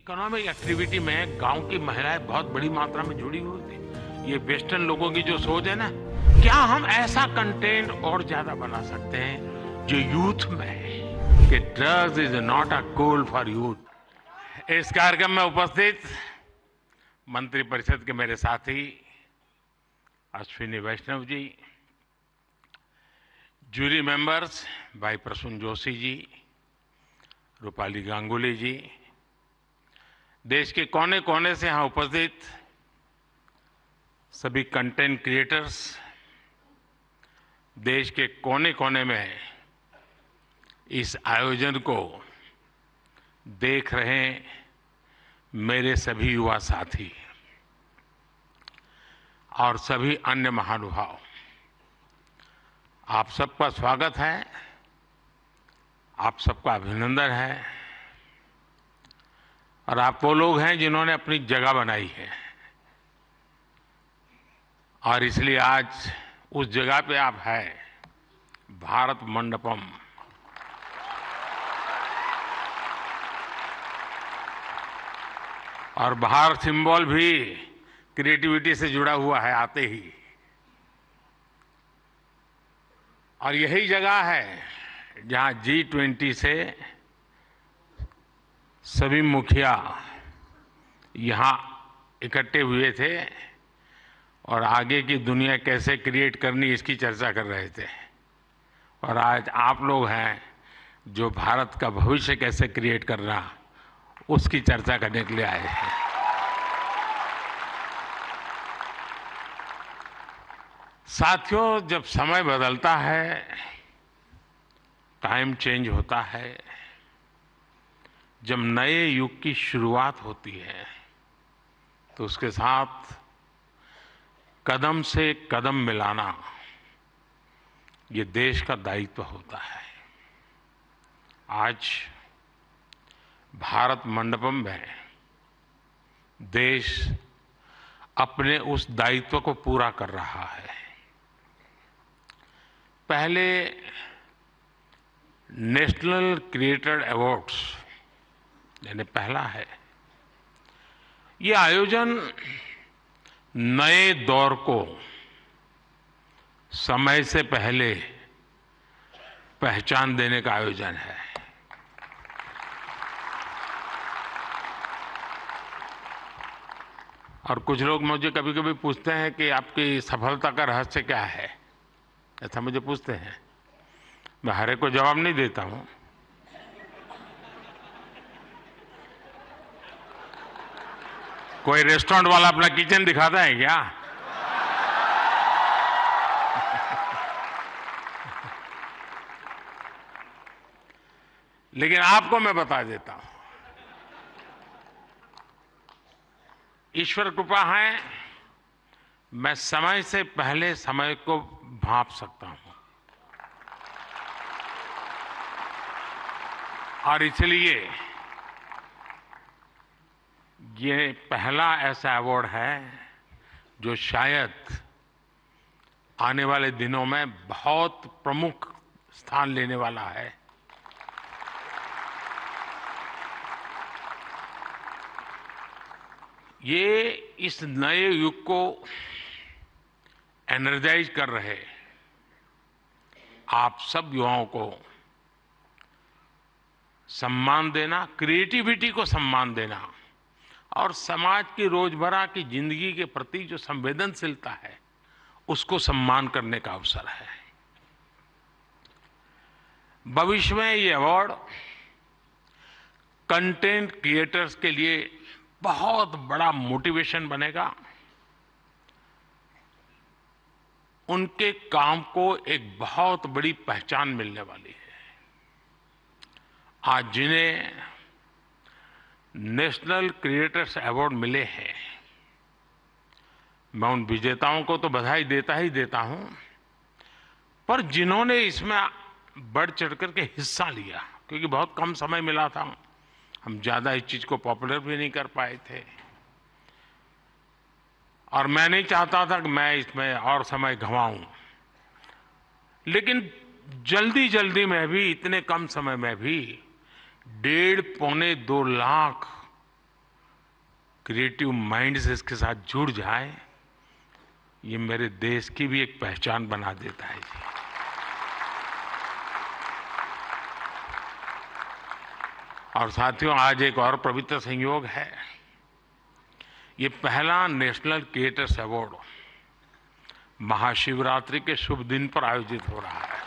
Economic activity में गांव की महिलाएं बहुत बड़ी मात्रा में जुड़ी हुई थी। ये वेस्टर्न लोगों की जो सोच है ना, क्या हम ऐसा कंटेंट और ज्यादा बना सकते हैं जो यूथ में है कि drugs is not a goal for youth. इस कार्यक्रम में उपस्थित मंत्रिपरिषद के मेरे साथी अश्विनी वैष्णव जी, जूरी मेंबर्स भाई प्रसून जोशी जी, रूपाली गांगुली जी, देश के कोने कोने से यहाँ उपस्थित सभी कंटेंट क्रिएटर्स, देश के कोने कोने में इस आयोजन को देख रहे मेरे सभी युवा साथी और सभी अन्य महानुभाव, आप सबका स्वागत है, आप सबका अभिनंदन है। और आप वो लोग हैं जिन्होंने अपनी जगह बनाई है और इसलिए आज उस जगह पे आप हैं, भारत मंडपम। और बाहर सिंबल भी क्रिएटिविटी से जुड़ा हुआ है आते ही। और यही जगह है जहां G20 से सभी मुखिया यहाँ इकट्ठे हुए थे और आगे की दुनिया कैसे क्रिएट करनी इसकी चर्चा कर रहे थे। और आज आप लोग हैं जो भारत का भविष्य कैसे क्रिएट करना उसकी चर्चा करने के लिए आए हैं। साथियों, जब समय बदलता है, टाइम चेंज होता है, जब नए युग की शुरुआत होती है तो उसके साथ कदम से कदम मिलाना ये देश का दायित्व होता है। आज भारत मंडपम में देश अपने उस दायित्व को पूरा कर रहा है। पहले नेशनल क्रिएटर अवार्ड्स यानी पहला है, ये आयोजन नए दौर को समय से पहले पहचान देने का आयोजन है। और कुछ लोग मुझे कभी कभी पूछते हैं कि आपकी सफलता का रहस्य क्या है, ऐसा मुझे पूछते हैं। मैं हर एक को जवाब नहीं देता हूं। कोई रेस्टोरेंट वाला अपना किचन दिखाता है क्या? लेकिन आपको मैं बता देता हूं, ईश्वर कृपा है, मैं समय से पहले समय को भांप सकता हूं। और इसलिए ये पहला ऐसा अवार्ड है जो शायद आने वाले दिनों में बहुत प्रमुख स्थान लेने वाला है। ये इस नए युग को एनर्जाइज कर रहे आप सब युवाओं को सम्मान देना, क्रिएटिविटी को सम्मान देना और समाज की रोजमर्रा की जिंदगी के प्रति जो संवेदनशीलता है उसको सम्मान करने का अवसर है। भविष्य में ये अवार्ड कंटेंट क्रिएटर्स के लिए बहुत बड़ा मोटिवेशन बनेगा। उनके काम को एक बहुत बड़ी पहचान मिलने वाली है। आज जिन्हें नेशनल क्रिएटर्स अवार्ड मिले हैं, मैं उन विजेताओं को तो बधाई देता ही देता हूं, पर जिन्होंने इसमें बढ़ चढ़ करके हिस्सा लिया, क्योंकि बहुत कम समय मिला था, हम ज्यादा इस चीज को पॉपुलर भी नहीं कर पाए थे और मैं नहीं चाहता था कि मैं इसमें और समय गंवाऊं। लेकिन जल्दी जल्दी में भी, इतने कम समय में भी 1.5 पौने 2 लाख क्रिएटिव माइंड्स इसके साथ जुड़ जाए, ये मेरे देश की भी एक पहचान बना देता है जी। और साथियों, आज एक और पवित्र संयोग है। ये पहला नेशनल क्रिएटर्स अवार्ड महाशिवरात्रि के शुभ दिन पर आयोजित हो रहा है।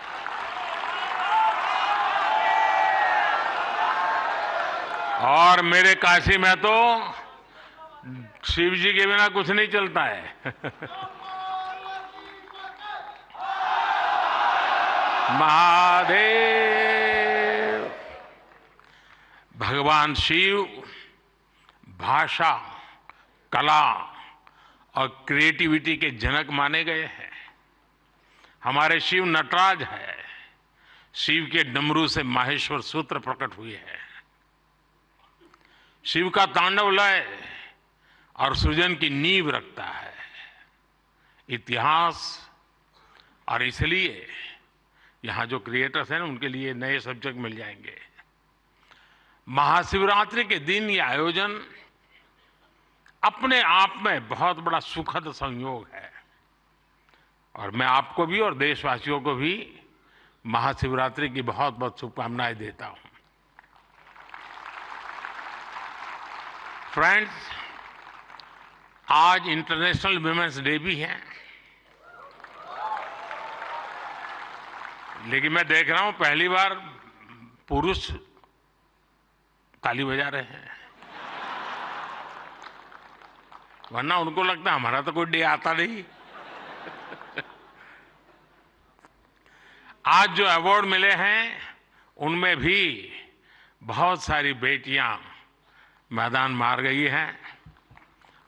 और मेरे काशी में तो शिव जी के बिना कुछ नहीं चलता है। महादेव। भगवान शिव भाषा, कला और क्रिएटिविटी के जनक माने गए हैं। हमारे शिव नटराज है। शिव के डमरू से माहेश्वर सूत्र प्रकट हुए हैं। शिव का तांडव लय और सृजन की नींव रखता है इतिहास। और इसलिए यहां जो क्रिएटर्स हैं उनके लिए नए सब्जेक्ट मिल जाएंगे। महाशिवरात्रि के दिन ये आयोजन अपने आप में बहुत बड़ा सुखद संयोग है। और मैं आपको भी और देशवासियों को भी महाशिवरात्रि की बहुत बहुत शुभकामनाएं देता हूं। फ्रेंड्स, आज इंटरनेशनल विमेंस डे भी है। लेकिन मैं देख रहा हूं पहली बार पुरुष ताली बजा रहे हैं, वरना उनको लगता है हमारा तो कोई डे आता नहीं। आज जो अवार्ड मिले हैं उनमें भी बहुत सारी बेटियां मैदान मार गई हैं।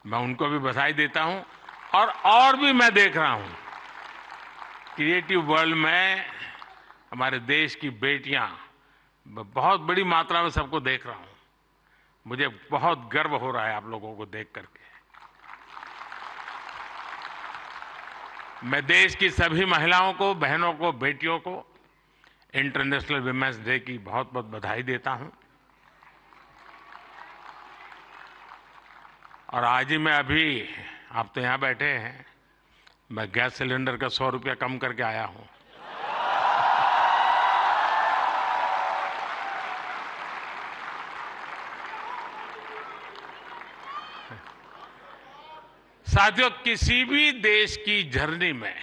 मैं उनको भी बधाई देता हूं। और भी मैं देख रहा हूं क्रिएटिव वर्ल्ड में हमारे देश की बेटियां बहुत बड़ी मात्रा में सबको देख रहा हूं। मुझे बहुत गर्व हो रहा है आप लोगों को देख करके। मैं देश की सभी महिलाओं को, बहनों को, बेटियों को इंटरनेशनल विमेंस डे की बहुत बहुत बधाई देता हूं। और आज ही मैं अभी, आप तो यहां बैठे हैं, मैं गैस सिलेंडर का 100 रुपया कम करके आया हूं। साथियों, किसी भी देश की जर्नी में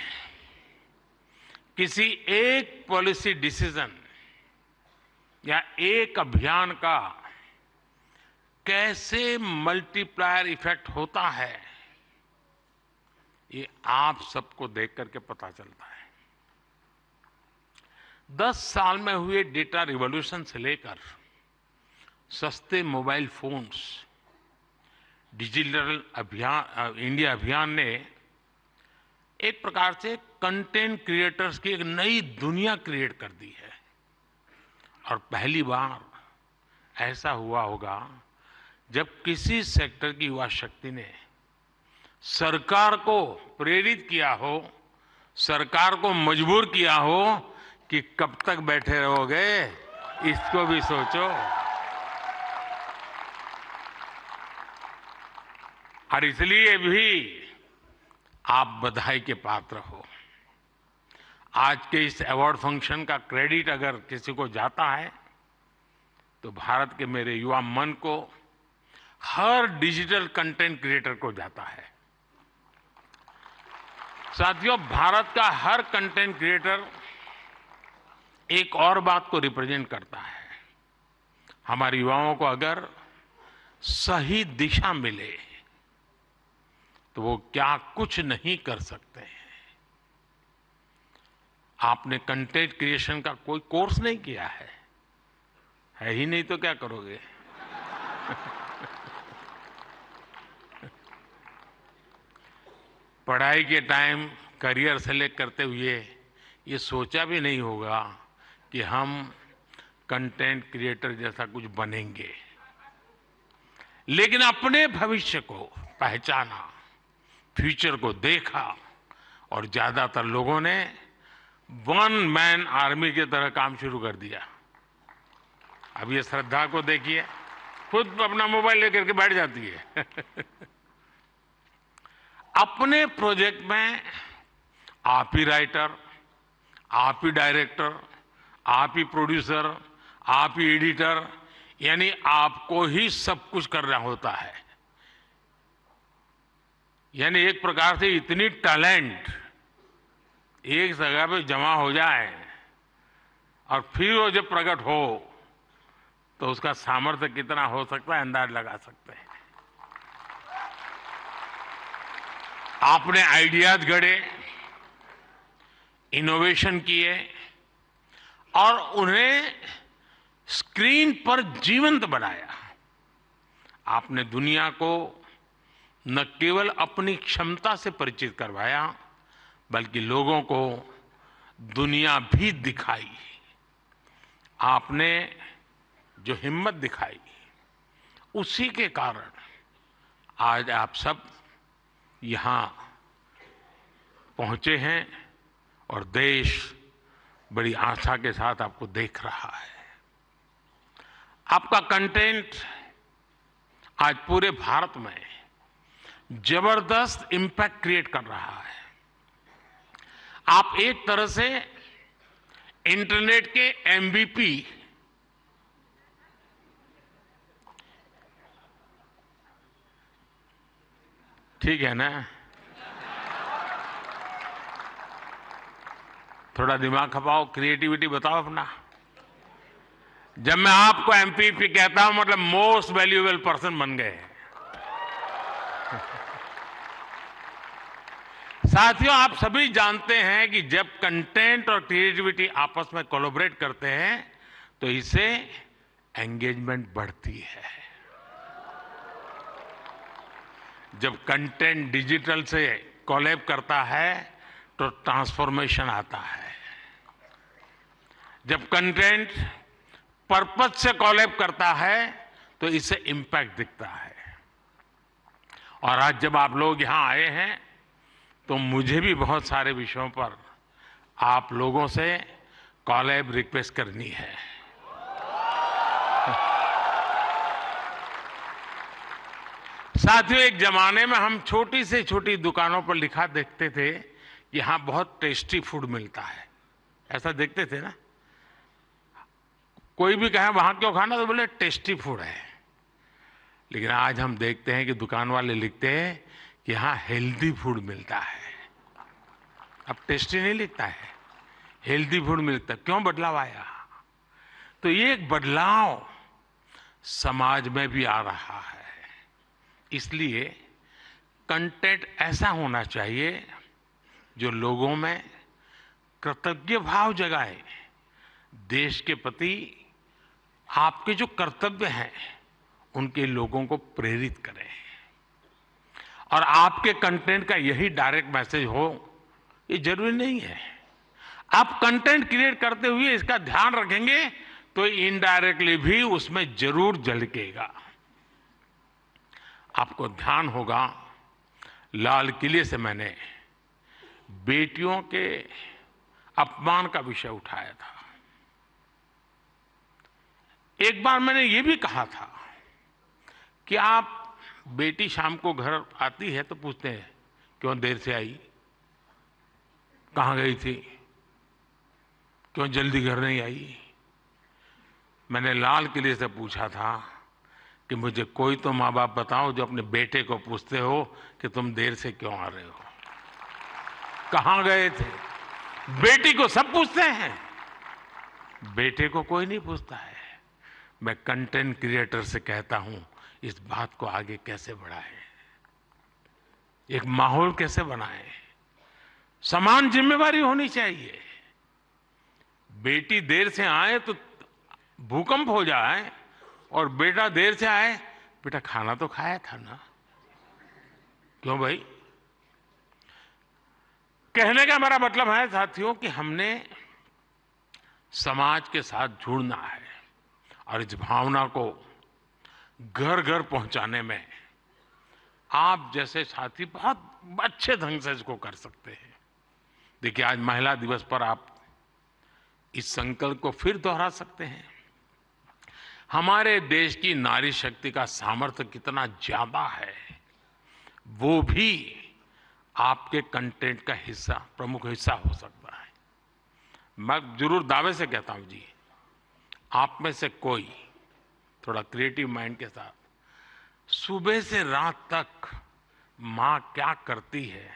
किसी एक पॉलिसी डिसीजन या एक अभियान का कैसे मल्टीप्लायर इफेक्ट होता है, ये आप सबको देख करके पता चलता है। 10 साल में हुए डेटा रिवॉल्यूशन से लेकर सस्ते मोबाइल फोन्स, डिजिटल अभियान, इंडिया अभियान ने एक प्रकार से कंटेंट क्रिएटर्स की एक नई दुनिया क्रिएट कर दी है। और पहली बार ऐसा हुआ होगा जब किसी सेक्टर की युवा शक्ति ने सरकार को प्रेरित किया हो, सरकार को मजबूर किया हो कि कब तक बैठे रहोगे, इसको भी सोचो। और इसलिए भी आप बधाई के पात्र हो। आज के इस अवार्ड फंक्शन का क्रेडिट अगर किसी को जाता है तो भारत के मेरे युवा मन को, हर डिजिटल कंटेंट क्रिएटर को जाता है। साथियों, भारत का हर कंटेंट क्रिएटर एक और बात को रिप्रेजेंट करता है। हमारे युवाओं को अगर सही दिशा मिले तो वो क्या कुछ नहीं कर सकते हैं। आपने कंटेंट क्रिएशन का कोई कोर्स नहीं किया है ही नहीं तो क्या करोगे। पढ़ाई के टाइम करियर सेलेक्ट करते हुए ये सोचा भी नहीं होगा कि हम कंटेंट क्रिएटर जैसा कुछ बनेंगे। लेकिन अपने भविष्य को पहचाना, फ्यूचर को देखा और ज्यादातर लोगों ने वन मैन आर्मी की तरह काम शुरू कर दिया। अब ये श्रद्धा को देखिए, खुद अपना मोबाइल लेकर के बैठ जाती है। अपने प्रोजेक्ट में आप ही राइटर, आप ही डायरेक्टर, आप ही प्रोड्यूसर, आप ही एडिटर, यानी आपको ही सब कुछ करना होता है। यानी एक प्रकार से इतनी टैलेंट एक जगह पे जमा हो जाए और फिर वो जब प्रकट हो तो उसका सामर्थ्य कितना हो सकता है अंदाज लगा सकते हैं। आपने आइडियाज गढ़े, इनोवेशन किए और उन्हें स्क्रीन पर जीवंत बनाया। आपने दुनिया को न केवल अपनी क्षमता से परिचित करवाया बल्कि लोगों को दुनिया भी दिखाई। आपने जो हिम्मत दिखाई उसी के कारण आज आप सब यहाँ पहुंचे हैं और देश बड़ी आशा के साथ आपको देख रहा है। आपका कंटेंट आज पूरे भारत में जबरदस्त इंपैक्ट क्रिएट कर रहा है। आप एक तरह से इंटरनेट के एमवीपी ठीक है ना? थोड़ा दिमाग खपाओ, क्रिएटिविटी बताओ अपना। जब मैं आपको एमपीपी कहता हूं मतलब मोस्ट वैल्यूएबल पर्सन बन गए। साथियों, आप सभी जानते हैं कि जब कंटेंट और क्रिएटिविटी आपस में कोलैबोरेट करते हैं तो इससे एंगेजमेंट बढ़ती है। जब कंटेंट डिजिटल से कोलैब करता है तो ट्रांसफॉर्मेशन आता है। जब कंटेंट पर्पस से कोलैब करता है तो इससे इंपैक्ट दिखता है। और आज जब आप लोग यहां आए हैं तो मुझे भी बहुत सारे विषयों पर आप लोगों से कोलैब रिक्वेस्ट करनी है। साथियों, एक जमाने में हम छोटी से छोटी दुकानों पर लिखा देखते थे कि यहां बहुत टेस्टी फूड मिलता है, ऐसा देखते थे ना। कोई भी कहे वहां क्यों खाना तो बोले टेस्टी फूड है। लेकिन आज हम देखते हैं कि दुकान वाले लिखते हैं कि यहां हेल्दी फूड मिलता है। अब टेस्टी नहीं लिखता है, हेल्दी फूड मिलता है। क्यों बदलाव आया? तो ये एक बदलाव समाज में भी आ रहा है। इसलिए कंटेंट ऐसा होना चाहिए जो लोगों में कृतज्ञ भाव जगाए, देश के प्रति आपके जो कर्तव्य हैं उनके लोगों को प्रेरित करें। और आपके कंटेंट का यही डायरेक्ट मैसेज हो ये जरूरी नहीं है। आप कंटेंट क्रिएट करते हुए इसका ध्यान रखेंगे तो इनडायरेक्टली भी उसमें जरूर झलकेगा। आपको ध्यान होगा, लाल किले से मैंने बेटियों के अपमान का विषय उठाया था। एक बार मैंने ये भी कहा था कि आप बेटी शाम को घर आती है तो पूछते हैं क्यों देर से आई, कहाँ गई थी, क्यों जल्दी घर नहीं आई। मैंने लाल किले से पूछा था कि मुझे कोई तो माँ बाप बताओ जो अपने बेटे को पूछते हो कि तुम देर से क्यों आ रहे हो, कहाँ गए थे। बेटी को सब पूछते हैं, बेटे को कोई नहीं पूछता है। मैं कंटेंट क्रिएटर से कहता हूं इस बात को आगे कैसे बढ़ाएं, एक माहौल कैसे बनाएं। समान जिम्मेवारी होनी चाहिए। बेटी देर से आए तो भूकंप हो जाए और बेटा देर से आए, बेटा खाना तो खाया था ना, क्यों भाई। कहने का हमारा मतलब है साथियों कि हमने समाज के साथ जुड़ना है और इस भावना को घर घर पहुंचाने में आप जैसे साथी बहुत अच्छे ढंग से इसको कर सकते हैं। देखिए, आज महिला दिवस पर आप इस संकल्प को फिर दोहरा सकते हैं। हमारे देश की नारी शक्ति का सामर्थ्य कितना ज्यादा है, वो भी आपके कंटेंट का हिस्सा, प्रमुख हिस्सा हो सकता है। मैं जरूर दावे से कहता हूं जी, आप में से कोई थोड़ा क्रिएटिव माइंड के साथ सुबह से रात तक माँ क्या करती है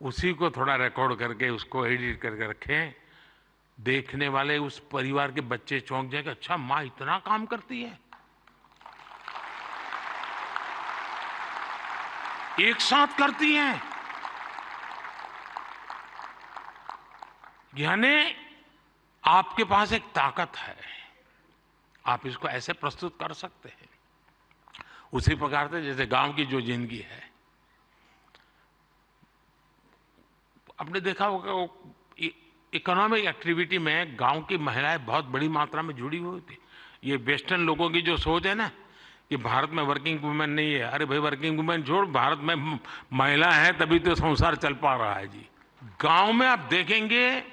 उसी को थोड़ा रिकॉर्ड करके उसको एडिट करके रखें, देखने वाले उस परिवार के बच्चे चौंक जाएंगे, अच्छा माँ इतना काम करती है। एक साथ करती हैं, यानी आपके पास एक ताकत है, आप इसको ऐसे प्रस्तुत कर सकते हैं। उसी प्रकार से जैसे गांव की जो जिंदगी है, आपने देखा होगा इकोनॉमिक एक्टिविटी में गांव की महिलाएं बहुत बड़ी मात्रा में जुड़ी हुई थी। ये वेस्टर्न लोगों की जो सोच है ना कि भारत में वर्किंग वुमेन नहीं है, अरे भाई वर्किंग वुमेन छोड़, भारत में महिला है तभी तो संसार चल पा रहा है जी। गांव में आप देखेंगे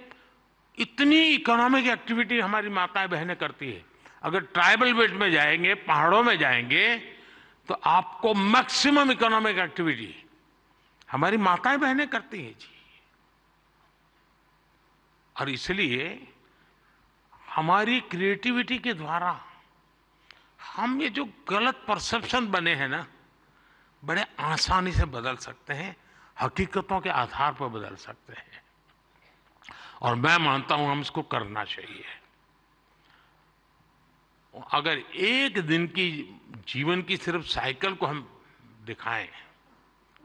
इतनी इकोनॉमिक एक्टिविटी हमारी माताएं बहनें करती है। अगर ट्राइबल बेल्ट में जाएंगे, पहाड़ों में जाएंगे, तो आपको मैक्सिमम इकोनॉमिक एक्टिविटी हमारी माताएं बहनें करती हैं जी। और इसलिए हमारी क्रिएटिविटी के द्वारा हम ये जो गलत परसेप्शन बने हैं ना, बड़े आसानी से बदल सकते हैं, हकीकतों के आधार पर बदल सकते हैं। और मैं मानता हूं हम इसको करना चाहिए। अगर एक दिन की जीवन की सिर्फ साइकिल को हम दिखाएं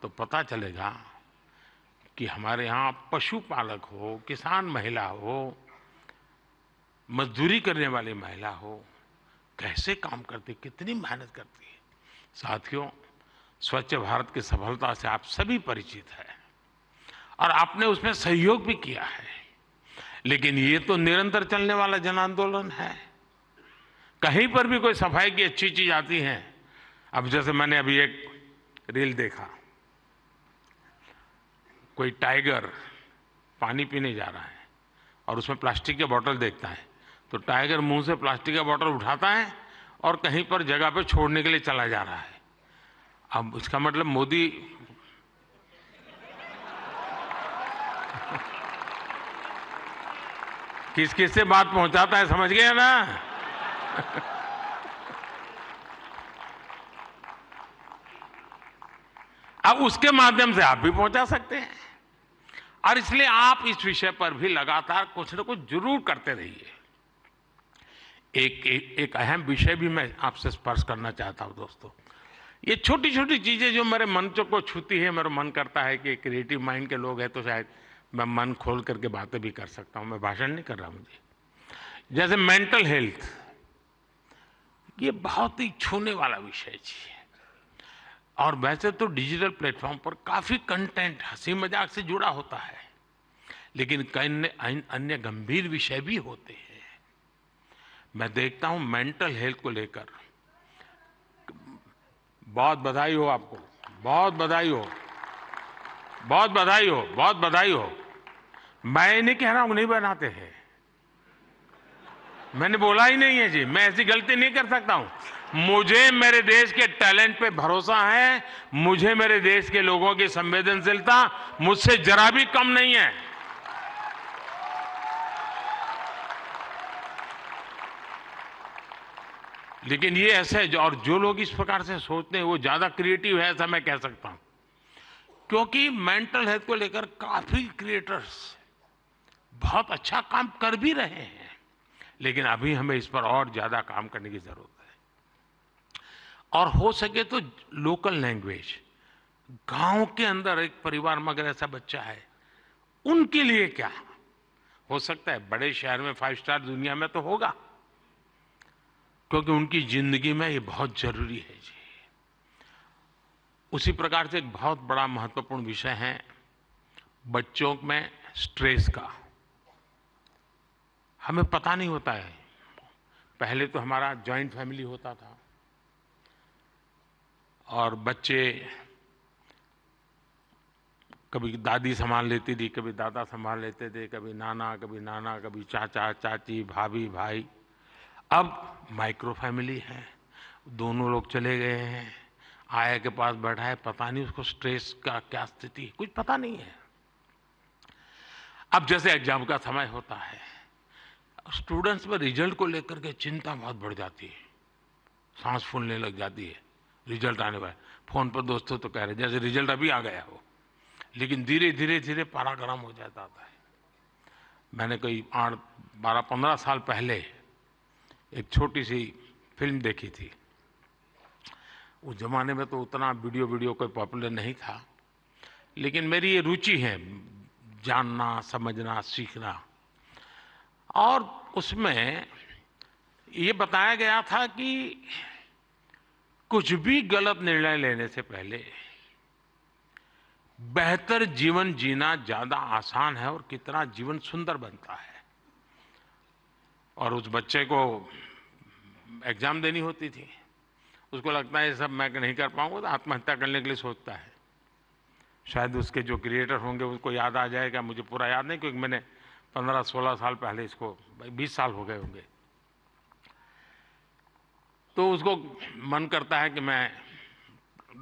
तो पता चलेगा कि हमारे यहाँ पशुपालक हो, किसान महिला हो, मजदूरी करने वाली महिला हो, कैसे काम करती, कितनी मेहनत करती है। साथियों, स्वच्छ भारत की सफलता से आप सभी परिचित हैं और आपने उसमें सहयोग भी किया है, लेकिन ये तो निरंतर चलने वाला जन आंदोलन है। कहीं पर भी कोई सफाई की अच्छी चीज आती है, अब जैसे मैंने अभी एक रील देखा, कोई टाइगर पानी पीने जा रहा है और उसमें प्लास्टिक के बोतल देखता है, तो टाइगर मुंह से प्लास्टिक का बोतल उठाता है और कहीं पर जगह पे छोड़ने के लिए चला जा रहा है। अब इसका मतलब मोदी किस किस से बात पहुंचाता है, समझ गए ना? अब उसके माध्यम से आप भी पहुंचा सकते हैं। और इसलिए आप इस विषय पर भी लगातार कुछ न कुछ जरूर करते रहिए। एक अहम विषय भी मैं आपसे स्पर्श करना चाहता हूं दोस्तों। ये छोटी छोटी चीजें जो मेरे मन को छूती है, मेरा मन करता है कि क्रिएटिव माइंड के लोग हैं तो शायद मैं मन खोल करके बातें भी कर सकता हूं। मैं भाषण नहीं कर रहा मुझे। जैसे मेंटल हेल्थ, ये बहुत ही छूने वाला विषय जी। और वैसे तो डिजिटल प्लेटफॉर्म पर काफी कंटेंट हंसी मजाक से जुड़ा होता है, लेकिन कई अन्य गंभीर विषय भी होते हैं। मैं देखता हूं मेंटल हेल्थ को लेकर, बहुत बधाई हो आपको, बहुत बधाई हो, बहुत बधाई हो, बहुत बधाई हो। मैं नहीं कह रहा हूं नहीं बनाते हैं, मैंने बोला ही नहीं है जी, मैं ऐसी गलती नहीं कर सकता हूं। मुझे मेरे देश के टैलेंट पे भरोसा है, मुझे मेरे देश के लोगों की संवेदनशीलता मुझसे जरा भी कम नहीं है। लेकिन ये ऐसे और जो लोग इस प्रकार से सोचते हैं वो ज्यादा क्रिएटिव है, ऐसा मैं कह सकता हूं। क्योंकि मेंटल हेल्थ को लेकर काफी क्रिएटर्स बहुत अच्छा काम कर भी रहे हैं, लेकिन अभी हमें इस पर और ज्यादा काम करने की जरूरत है। और हो सके तो लोकल लैंग्वेज, गांव के अंदर एक परिवार में अगर ऐसा बच्चा है, उनके लिए क्या हो सकता है, बड़े शहर में 5 स्टार दुनिया में तो होगा, क्योंकि उनकी जिंदगी में ये बहुत जरूरी है जी। उसी प्रकार से एक बहुत बड़ा महत्वपूर्ण विषय है बच्चों में स्ट्रेस का। हमें पता नहीं होता है, पहले तो हमारा जॉइंट फैमिली होता था और बच्चे कभी दादी संभाल लेती थी, कभी दादा संभाल लेते थे, कभी नाना, कभी चाचा चाची, भाभी भाई। अब माइक्रो फैमिली है, दोनों लोग चले गए हैं, आया के पास बैठा है, पता नहीं उसको स्ट्रेस का क्या स्थिति, कुछ पता नहीं है। अब जैसे एग्जाम का समय होता है, स्टूडेंट्स में रिजल्ट को लेकर के चिंता बहुत बढ़ जाती है, सांस फूलने लग जाती है। रिजल्ट आने पर फोन पर दोस्तों तो कह रहे जैसे रिजल्ट अभी आ गया हो, लेकिन धीरे धीरे धीरे पारा गर्म हो जाता है। मैंने कोई 12-15 साल पहले एक छोटी सी फिल्म देखी थी। उस जमाने में तो उतना वीडियो कोई पॉपुलर नहीं था, लेकिन मेरी ये रुचि है जानना, समझना, सीखना। और उसमें ये बताया गया था कि कुछ भी गलत निर्णय लेने से पहले बेहतर जीवन जीना ज्यादा आसान है और कितना जीवन सुंदर बनता है। और उस बच्चे को एग्जाम देनी होती थी, उसको लगता है ये सब मैं नहीं कर पाऊंगा, तो आत्महत्या करने के लिए सोचता है। शायद उसके जो क्रिएटर होंगे उसको याद आ जाएगा, मुझे पूरा याद नहीं, क्योंकि मैंने 15-16 साल पहले इसको, 20 साल हो गए होंगे। तो उसको मन करता है कि मैं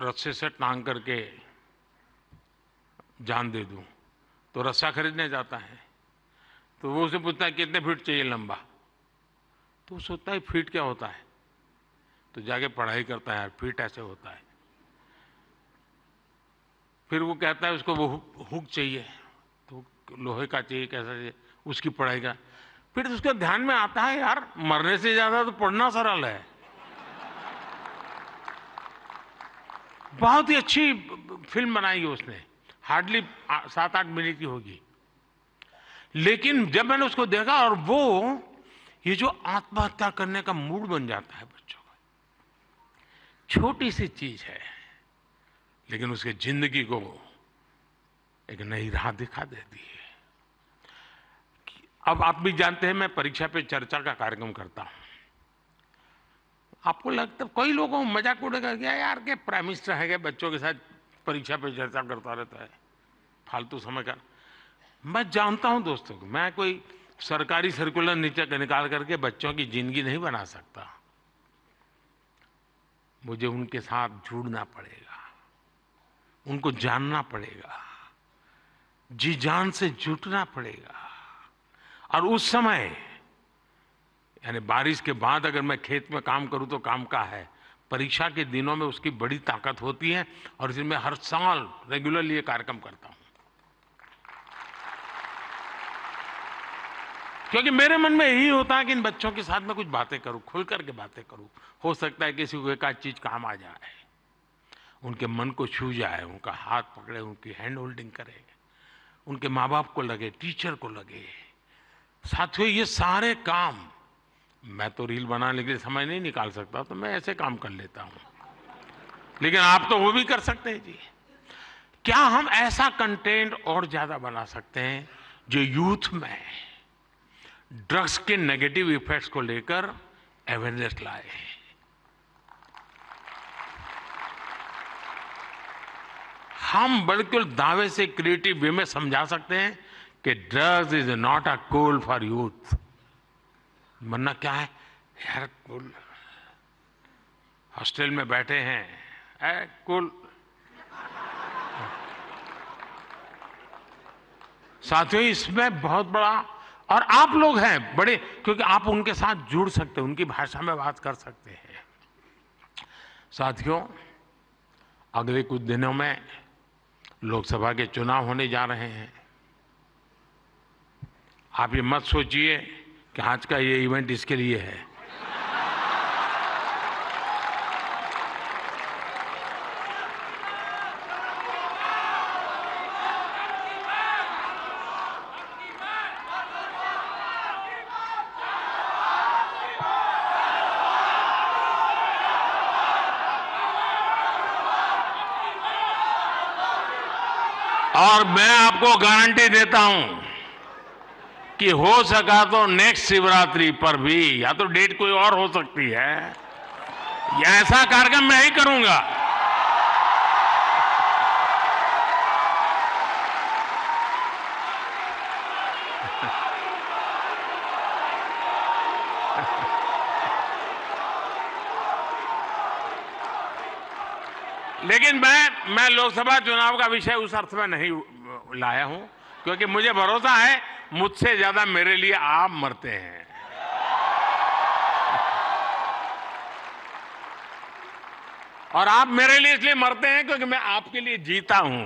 रस्से से टांग करके जान दे दूं, तो रस्सा खरीदने जाता है। तो वो उसे पूछता है कितने फीट चाहिए लंबा, तो वो सोचता है फीट क्या होता है, तो जाके पढ़ाई करता है, फीट ऐसे होता है। फिर वो कहता है उसको वो हुक चाहिए, तो लोहे का चाहिए, कैसा चाहिए, उसकी पढ़ाई का। फिर उसके ध्यान में आता है यार मरने से ज्यादा तो पढ़ना सरल है। बहुत ही अच्छी फिल्म बनाई है उसने, हार्डली 7-8 मिनट की होगी। लेकिन जब मैंने उसको देखा, और वो ये जो आत्महत्या करने का मूड बन जाता है बच्चों का, छोटी सी चीज है लेकिन उसके जिंदगी को एक नई राह दिखा देती है। अब आप भी जानते हैं मैं परीक्षा पे चर्चा का कार्यक्रम करता हूं। आपको लगता है कई लोगों को मजाक उड़ेगा क्या यार के प्राइम मिनिस्टर है, बच्चों के साथ परीक्षा पे चर्चा करता रहता है, फालतू समय का। मैं जानता हूं दोस्तों, मैं कोई सरकारी सर्कुलर नीचे निकाल करके बच्चों की जिंदगी नहीं बना सकता। मुझे उनके साथ जुड़ना पड़ेगा, उनको जानना पड़ेगा, जी जान से जुटना पड़ेगा। और उस समय यानी बारिश के बाद अगर मैं खेत में काम करूं तो काम का है, परीक्षा के दिनों में उसकी बड़ी ताकत होती है। और इसलिए मैं हर साल रेगुलरली ये कार्यक्रम करता हूं, क्योंकि मेरे मन में यही होता है कि इन बच्चों के साथ मैं कुछ बातें करूं, खुल करके बातें करूं। हो सकता है किसी को एक आध चीज काम आ जाए, उनके मन को छू जाए, उनका हाथ पकड़े, उनकी हैंड होल्डिंग करे, उनके माँ बाप को लगे, टीचर को लगे। साथियों ये सारे काम मैं तो रील बनाने के लिए समय नहीं निकाल सकता, तो मैं ऐसे काम कर लेता हूं, लेकिन आप तो वो भी कर सकते हैं जी। क्या हम ऐसा कंटेंट और ज्यादा बना सकते हैं जो यूथ में ड्रग्स के नेगेटिव इफेक्ट्स को लेकर अवेयरनेस लाए। हम बिल्कुल दावे से क्रिएटिव वे में समझा सकते हैं कि drugs is not a cool for youth. वरना क्या है यार, कूल हॉस्टल में बैठे हैं, कूल। साथियों इसमें बहुत बड़ा, और आप लोग हैं बड़े, क्योंकि आप उनके साथ जुड़ सकते हैं, उनकी भाषा में बात कर सकते हैं। साथियों अगले कुछ दिनों में लोकसभा के चुनाव होने जा रहे हैं। आप ये मत सोचिए कि आज का ये इवेंट इसके लिए है। और मैं आपको गारंटी देता हूं कि हो सका तो नेक्स्ट शिवरात्रि पर भी, या तो डेट कोई और हो सकती है, या ऐसा कार्यक्रम मैं ही करूंगा। लेकिन मैं लोकसभा चुनाव का विषय उस अर्थ में नहीं लाया हूं, क्योंकि मुझे भरोसा है मुझसे ज्यादा मेरे लिए आप मरते हैं। और आप मेरे लिए इसलिए मरते हैं क्योंकि मैं आपके लिए जीता हूं,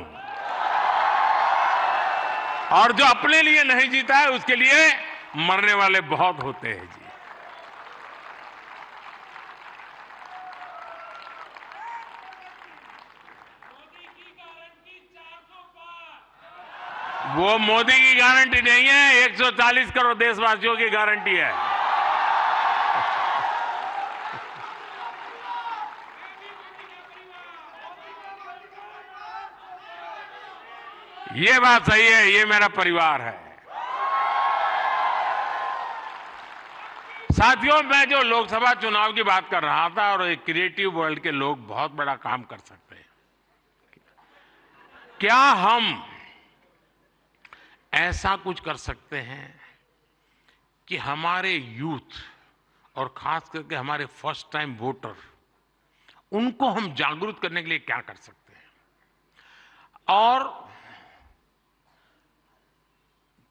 और जो अपने लिए नहीं जीता है उसके लिए मरने वाले बहुत होते हैं जी। वो मोदी की गारंटी नहीं है, 140 करोड़ देशवासियों की गारंटी है। ये बात सही है, ये मेरा परिवार है। साथियों, मैं जो लोकसभा चुनाव की बात कर रहा था, और एक क्रिएटिव वर्ल्ड के लोग बहुत बड़ा काम कर सकते हैं। क्या हम ऐसा कुछ कर सकते हैं कि हमारे यूथ और खास करके हमारे फर्स्ट टाइम वोटर, उनको हम जागरूक करने के लिए क्या कर सकते हैं, और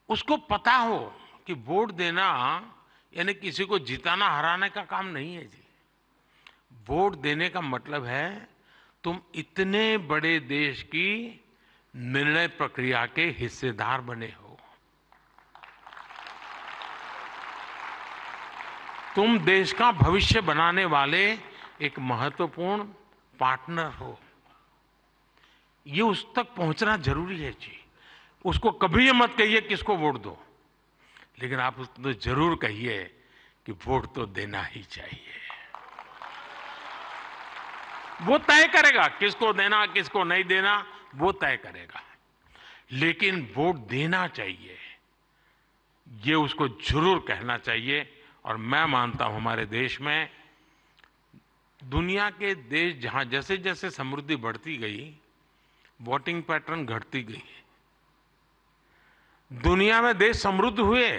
उसको पता हो कि वोट देना यानी किसी को जिताना हराने का काम नहीं है जी। वोट देने का मतलब है तुम इतने बड़े देश की निर्णय प्रक्रिया के हिस्सेदार बने हो। तुम देश का भविष्य बनाने वाले एक महत्वपूर्ण पार्टनर हो। ये उस तक पहुंचना जरूरी है जी। उसको कभी ये मत कहिए किसको वोट दो, लेकिन आप उसको जरूर कहिए कि वोट तो देना ही चाहिए। वो तय करेगा किसको देना किसको नहीं देना, वो तय करेगा, लेकिन वोट देना चाहिए, ये उसको जरूर कहना चाहिए। और मैं मानता हूं हमारे देश में, दुनिया के देश जहां जैसे जैसे समृद्धि बढ़ती गई, वोटिंग पैटर्न घटती गई। दुनिया में देश समृद्ध हुए,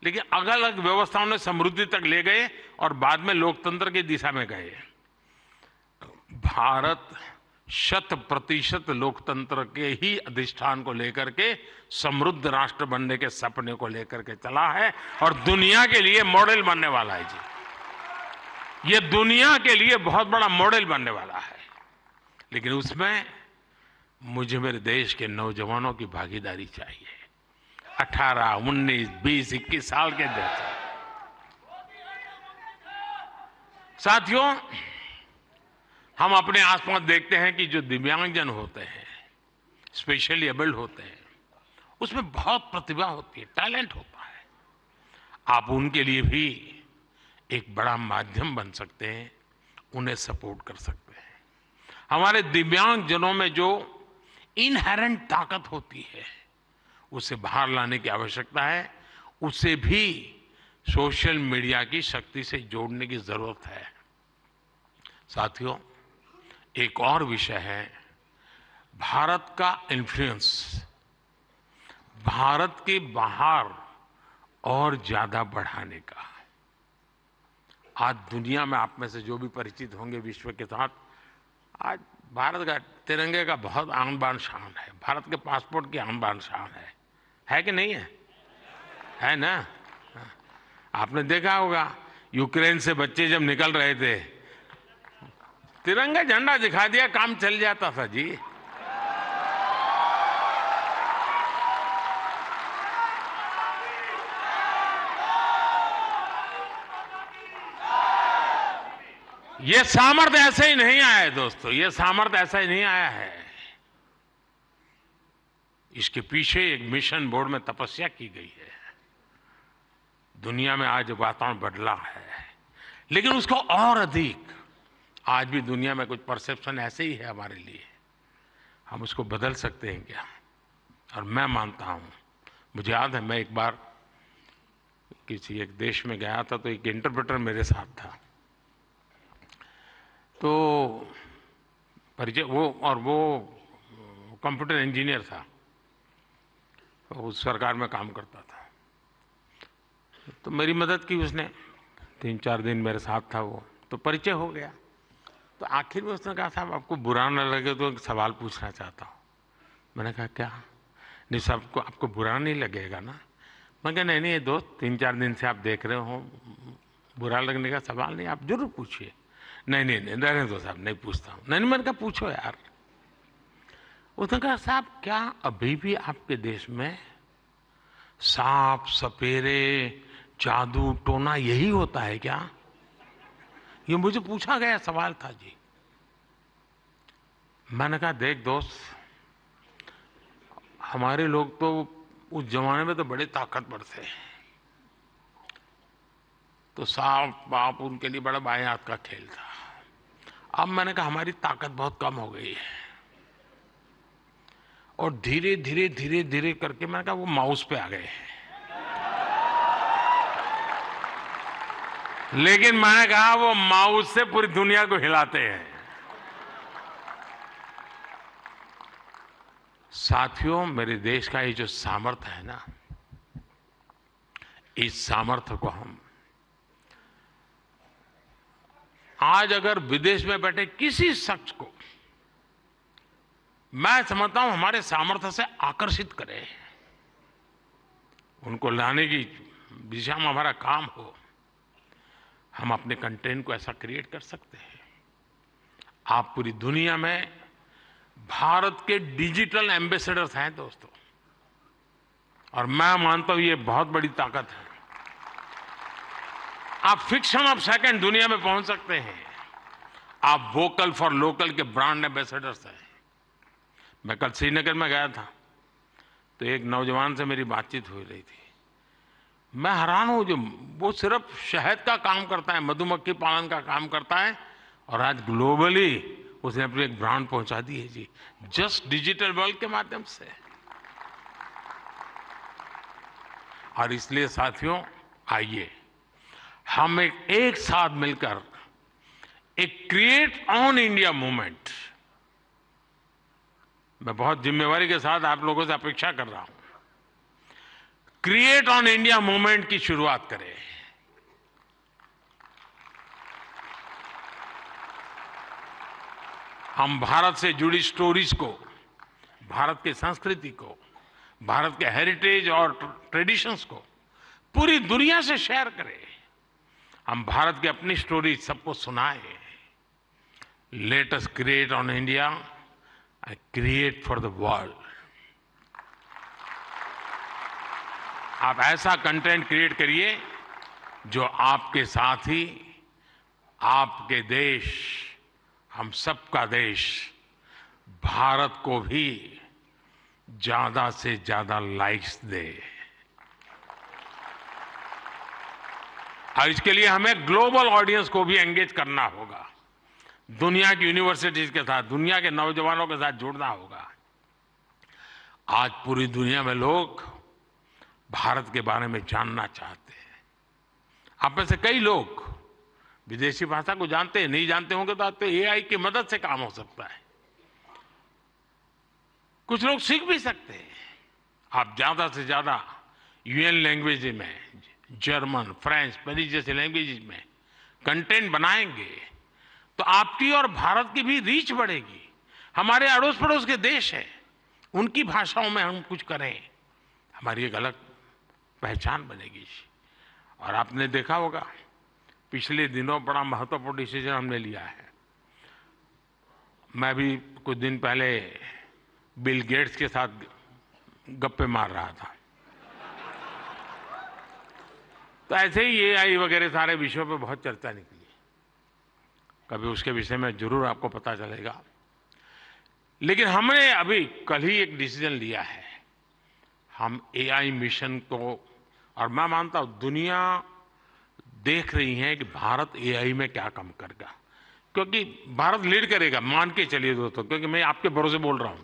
लेकिन अलग अलग व्यवस्थाओं ने समृद्धि तक ले गए और बाद में लोकतंत्र की दिशा में गए। भारत 100% लोकतंत्र के ही अधिष्ठान को लेकर के समृद्ध राष्ट्र बनने के सपने को लेकर के चला है, और दुनिया के लिए मॉडल बनने वाला है जी। ये दुनिया के लिए बहुत बड़ा मॉडल बनने वाला है, लेकिन उसमें मुझे मेरे देश के नौजवानों की भागीदारी चाहिए। 18, 19, 20, 21 साल के जैसे साथियों, हम अपने आसपास देखते हैं कि जो दिव्यांगजन होते हैं, स्पेशली एबल्ड होते हैं, उसमें बहुत प्रतिभा होती है, टैलेंट होता है। आप उनके लिए भी एक बड़ा माध्यम बन सकते हैं, उन्हें सपोर्ट कर सकते हैं। हमारे दिव्यांगजनों में जो इनहेरेंट ताकत होती है, उसे बाहर लाने की आवश्यकता है। उसे भी सोशल मीडिया की शक्ति से जोड़ने की जरूरत है। साथियों, एक और विषय है भारत का इन्फ्लुएंस, भारत के बाहर और ज्यादा बढ़ाने का। आज दुनिया में आप में से जो भी परिचित होंगे विश्व के साथ, आज भारत का तिरंगे का बहुत आन बान शान है, भारत के पासपोर्ट की आन बान शान है कि नहीं है? है ना? आपने देखा होगा यूक्रेन से बच्चे जब निकल रहे थे, तिरंगा झंडा दिखा दिया, काम चल जाता था जी। ये सामर्थ्य ऐसे ही नहीं आया है दोस्तों, ये सामर्थ्य ऐसा ही नहीं आया है। इसके पीछे एक मिशन बोर्ड में तपस्या की गई है। दुनिया में आज वातावरण बदला है, लेकिन उसको और अधिक, आज भी दुनिया में कुछ परसेप्शन ऐसे ही है हमारे लिए, हम उसको बदल सकते हैं क्या? और मैं मानता हूं, मुझे याद है मैं एक बार किसी एक देश में गया था, तो एक इंटरप्रेटर मेरे साथ था। तो परिचय वो कंप्यूटर इंजीनियर था, तो उस सरकार में काम करता था। तो मेरी मदद की उसने, 3-4 दिन मेरे साथ था वो, तो परिचय हो गया। तो आखिर में उसने कहा साहब आपको बुरा न लगे तो एक सवाल पूछना चाहता हूँ। मैंने कहा क्या? नहीं सबको आपको बुरा नहीं लगेगा ना? मैं कहा नहीं नहीं ये दोस्त 3-4 दिन से आप देख रहे हो, बुरा लगने का सवाल नहीं, आप जरूर पूछिए। नहीं नहीं नहीं रहने दो साहब, नहीं पूछता हूँ। नहीं मैंने कहा पूछो यार। उसने कहा साहब क्या अभी भी आपके देश में सांप सपेरे जादू टोना यही होता है क्या? ये मुझे पूछा गया सवाल था जी। मैंने कहा देख दोस्त, हमारे लोग तो उस जमाने में तो बड़े ताकतवर थे, तो सांप बाप उनके लिए बड़ा बाएं हाथ का खेल था। अब मैंने कहा हमारी ताकत बहुत कम हो गई है, और धीरे धीरे धीरे धीरे करके मैंने कहा वो माउस पे आ गए हैं। लेकिन मैंने कहा वो माउस से पूरी दुनिया को हिलाते हैं। साथियों, मेरे देश का ये जो सामर्थ्य है ना, इस सामर्थ्य को हम आज अगर विदेश में बैठे किसी शख्स को मैं समझता हूं हमारे सामर्थ्य से आकर्षित करें, उनको लाने की दिशा में हमारा काम हो, हम अपने कंटेंट को ऐसा क्रिएट कर सकते हैं। आप पूरी दुनिया में भारत के डिजिटल एम्बेसडर्स हैं दोस्तों, और मैं मानता हूं ये बहुत बड़ी ताकत है। आप फ्रिक्शन ऑफ सेकंड दुनिया में पहुंच सकते हैं। आप वोकल फॉर लोकल के ब्रांड एम्बेसडर्स हैं। मैं कल श्रीनगर में गया था, तो एक नौजवान से मेरी बातचीत हो रही थी। मैं हैरान हूं, जो वो सिर्फ शहद का काम करता है, मधुमक्खी पालन का काम करता है, और आज ग्लोबली उसने अपनी एक ब्रांड पहुंचा दी है जी, जस्ट डिजिटल वर्ल्ड के माध्यम से। और इसलिए साथियों, आइए हम एक साथ मिलकर एक क्रिएट ऑन इंडिया मूवमेंट, मैं बहुत जिम्मेवारी के साथ आप लोगों से अपेक्षा कर रहा हूं, क्रिएट ऑन इंडिया मूवमेंट की शुरुआत करें। हम भारत से जुड़ी स्टोरीज को, भारत की संस्कृति को, भारत के हेरिटेज और ट्रेडिशंस को पूरी दुनिया से शेयर करें। हम भारत की अपनी स्टोरी सबको सुनाएं। Let us create on India and create for the world. आप ऐसा कंटेंट क्रिएट करिए जो आपके साथ ही आपके देश, हम सबका देश भारत को भी ज्यादा से ज्यादा लाइक्स दे। और इसके लिए हमें ग्लोबल ऑडियंस को भी एंगेज करना होगा, दुनिया की यूनिवर्सिटीज के साथ, दुनिया के नौजवानों के साथ जुड़ना होगा। आज पूरी दुनिया में लोग भारत के बारे में जानना चाहते हैं। आप में से कई लोग विदेशी भाषा को जानते हैं, नहीं जानते होंगे तो आप तो एआई की मदद से काम हो सकता है। कुछ लोग सीख भी सकते हैं। आप ज्यादा से ज्यादा यूएन लैंग्वेज में, जर्मन, फ्रेंच, स्पेनिश जैसे लैंग्वेज में कंटेंट बनाएंगे तो आपकी और भारत की भी रीच बढ़ेगी। हमारे अड़ोस पड़ोस के देश हैं, उनकी भाषाओं में हम कुछ करें, हमारी एक अलग पहचान बनेगी। और आपने देखा होगा पिछले दिनों बड़ा महत्वपूर्ण डिसीजन हमने लिया है। मैं भी कुछ दिन पहले बिल गेट्स के साथ गप्पे मार रहा था, तो ऐसे ही एआई वगैरह सारे विषयों पे बहुत चर्चा निकली। कभी उसके विषय में जरूर आपको पता चलेगा। लेकिन हमने अभी कल ही एक डिसीजन लिया है, हम एआई मिशन को, और मैं मानता हूं दुनिया देख रही है कि भारत एआई में क्या काम करेगा, क्योंकि भारत लीड करेगा, मान के चलिए दोस्तों, क्योंकि मैं आपके भरोसे बोल रहा हूं।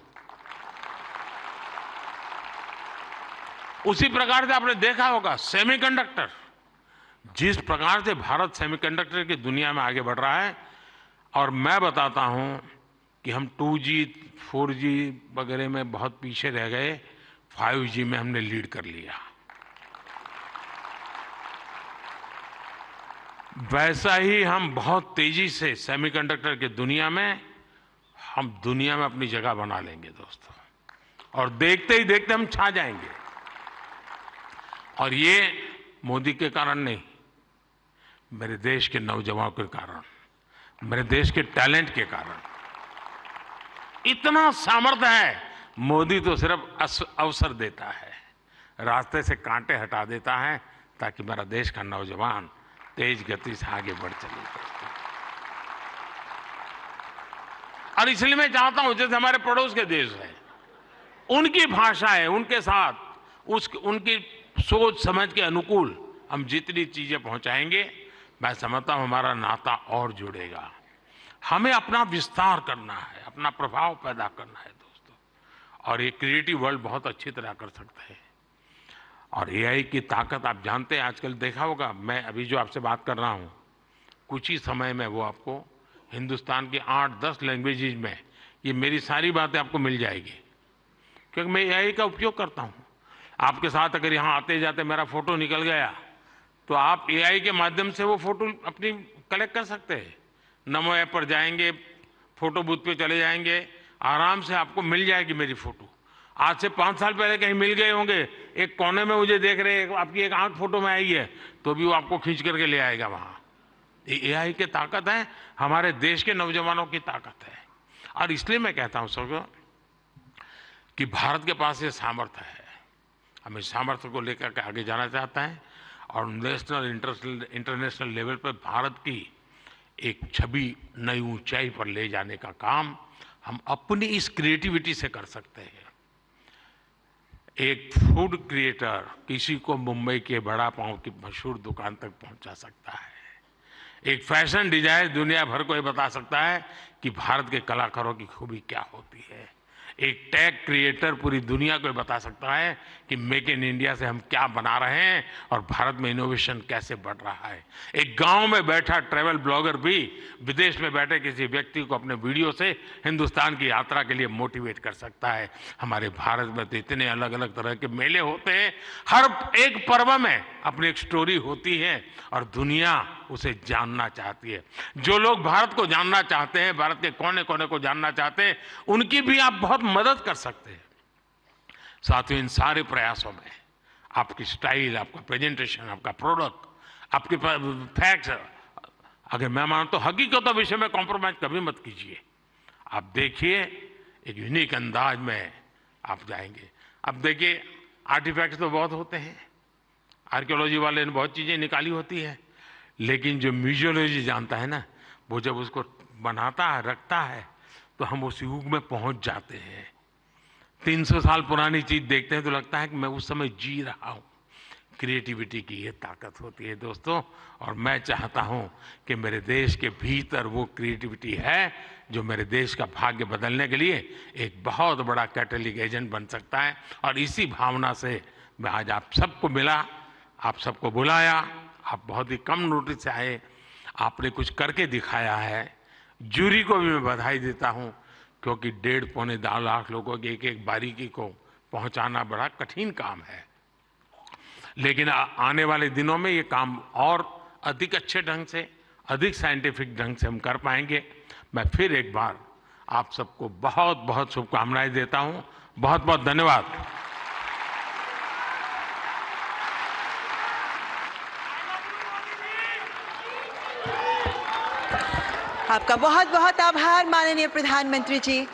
उसी प्रकार से आपने देखा होगा सेमीकंडक्टर, जिस प्रकार से भारत सेमीकंडक्टर की दुनिया में आगे बढ़ रहा है, और मैं बताता हूं कि हम 2G 4G वगैरह में बहुत पीछे रह गए, 5G में हमने लीड कर लिया। वैसा ही हम बहुत तेजी से सेमीकंडक्टर की दुनिया में हम दुनिया में अपनी जगह बना लेंगे दोस्तों, और देखते ही देखते हम छा जाएंगे। और ये मोदी के कारण नहीं, मेरे देश के नौजवानों के कारण, मेरे देश के टैलेंट के कारण। इतना सामर्थ्य है। मोदी तो सिर्फ अवसर देता है, रास्ते से कांटे हटा देता है, ताकि मेरा देश का नौजवान तेज गति से आगे बढ़ चले। और इसलिए मैं चाहता हूं, जैसे हमारे पड़ोस के देश है, उनकी भाषा है, उनके साथ उनकी सोच समझ के अनुकूल हम जितनी चीजें पहुंचाएंगे, मैं समझता हूं हमारा नाता और जुड़ेगा। हमें अपना विस्तार करना है, अपना प्रभाव पैदा करना है दोस्तों, और ये क्रिएटिव वर्ल्ड बहुत अच्छी तरह कर सकते हैं। और एआई की ताकत आप जानते हैं, आजकल देखा होगा, मैं अभी जो आपसे बात कर रहा हूं, कुछ ही समय में वो आपको हिंदुस्तान की 8-10 लैंग्वेजेज में ये मेरी सारी बातें आपको मिल जाएगी, क्योंकि मैं एआई का उपयोग करता हूं। आपके साथ अगर यहाँ आते जाते मेरा फोटो निकल गया, तो आप एआई के माध्यम से वो फोटो अपनी कलेक्ट कर सकते हैं। नमो ऐप पर जाएंगे, फोटो बूथ पे चले जाएंगे, आराम से आपको मिल जाएगी मेरी फोटो। आज से 5 साल पहले कहीं मिल गए होंगे, एक कोने में मुझे देख रहे, आपकी एक आंख फोटो में आई है, तो भी वो आपको खींच करके ले आएगा वहां। ये एआई की ताकत है, हमारे देश के नौजवानों की ताकत है। और इसलिए मैं कहता हूं सबको कि भारत के पास ये सामर्थ्य है, हम इस सामर्थ्य को लेकर के आगे जाना चाहते हैं, और नेशनल इंटरनेशनल लेवल पर भारत की एक छवि नई ऊंचाई पर ले जाने का काम हम अपनी इस क्रिएटिविटी से कर सकते हैं। एक फूड क्रिएटर किसी को मुंबई के बड़ा पाव की मशहूर दुकान तक पहुंचा सकता है। एक फैशन डिजाइनर दुनिया भर को ये बता सकता है कि भारत के कलाकारों की खूबी क्या होती है। एक टेक क्रिएटर पूरी दुनिया को बता सकता है कि मेक इन इंडिया से हम क्या बना रहे हैं और भारत में इनोवेशन कैसे बढ़ रहा है। एक गांव में बैठा ट्रैवल ब्लॉगर भी विदेश में बैठे किसी व्यक्ति को अपने वीडियो से हिंदुस्तान की यात्रा के लिए मोटिवेट कर सकता है। हमारे भारत में तो इतने अलग अलग तरह के मेले होते हैं, हर एक पर्व में अपनी एक स्टोरी होती है और दुनिया उसे जानना चाहती है। जो लोग भारत को जानना चाहते हैं, भारत के कोने कोने को जानना चाहते हैं, उनकी भी आप बहुत मदद कर सकते हैं। साथियों, इन सारे प्रयासों में आपकी स्टाइल, आपका प्रेजेंटेशन, आपका प्रोडक्ट, आपके फैक्ट्स, अगर मैं मानता हूं हकीकतों विषय में कॉम्प्रोमाइज कभी मत कीजिए। आप देखिए, एक यूनिक अंदाज में आप जाएंगे। अब देखिए, आर्टिफैक्ट्स तो बहुत होते हैं, आर्कियोलॉजी वाले ने बहुत चीजें निकाली होती है, लेकिन जो म्यूजियोलॉजी जानता है ना, वो जब उसको बनाता है, रखता है, तो हम उस युग में पहुंच जाते हैं। 300 साल पुरानी चीज देखते हैं तो लगता है कि मैं उस समय जी रहा हूं। क्रिएटिविटी की ये ताकत होती है दोस्तों, और मैं चाहता हूं कि मेरे देश के भीतर वो क्रिएटिविटी है जो मेरे देश का भाग्य बदलने के लिए एक बहुत बड़ा कैटलिक एजेंट बन सकता है। और इसी भावना से मैं आज आप सबको मिला, आप सबको बुलाया। आप बहुत ही कम नोटिस से आए, आपने कुछ करके दिखाया है। जूरी को भी मैं बधाई देता हूं, क्योंकि 1.5-2 लाख लोगों की एक एक बारीकी को पहुंचाना बड़ा कठिन काम है। लेकिन आने वाले दिनों में ये काम और अधिक अच्छे ढंग से, अधिक साइंटिफिक ढंग से हम कर पाएंगे। मैं फिर एक बार आप सबको बहुत बहुत शुभकामनाएं देता हूं। बहुत बहुत धन्यवाद। आपका बहुत बहुत आभार माननीय प्रधानमंत्री जी।